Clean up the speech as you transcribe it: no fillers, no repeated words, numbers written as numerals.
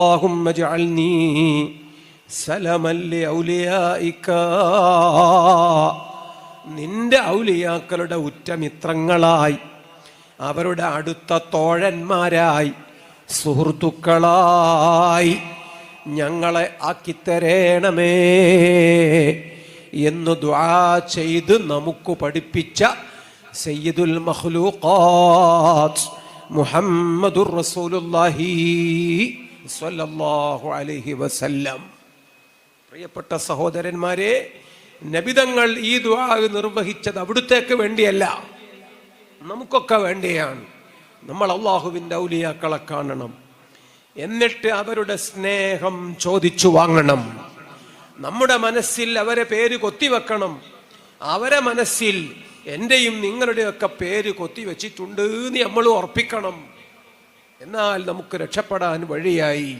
اللهم اجعلني സലമൻ ലിഔലിയാഇക, നിന്റെ ഔലിയാക്കളുടെ ഉറ്റമിത്രങ്ങളായി, അവരുടെ അടുത്ത തോഴന്മാരായി, സുഹൃത്തുക്കളായി ഞങ്ങളെ ആക്കിത്തരേണമേ എന്ന് ദുആ ചെയ്ത് നമുക്ക് പഠിപ്പിച്ച സയ്യിദുൽ മഖ്ലൂഖാത്ത് മുഹമ്മദുർ റസൂലുള്ളാഹി സ്വല്ലല്ലാഹു അലൈഹി വസല്ലം. പ്രിയപ്പെട്ട സഹോദരന്മാരെ, നബിതങ്ങൾ ഈ ദുആ നിർവഹിച്ചത് അവിടുത്തേക്ക് വേണ്ടിയല്ല, നമുക്കൊക്കെ വേണ്ടിയാണ്. നമ്മൾ അള്ളാഹുവിൻ്റെ ഔലിയാക്കളെ കാണണം, എന്നിട്ട് അവരുടെ സ്നേഹം ചോദിച്ചു വാങ്ങണം. നമ്മുടെ മനസ്സിൽ അവരെ പേര് കൊത്തിവെക്കണം. അവരെ മനസ്സിൽ എൻ്റെയും നിങ്ങളുടെയൊക്കെ പേര് കൊത്തിവെച്ചിട്ടുണ്ട് എന്ന് നമ്മൾ ഉറപ്പിക്കണം. എന്നാൽ നമുക്ക് രക്ഷപ്പെടാൻ വഴിയായി.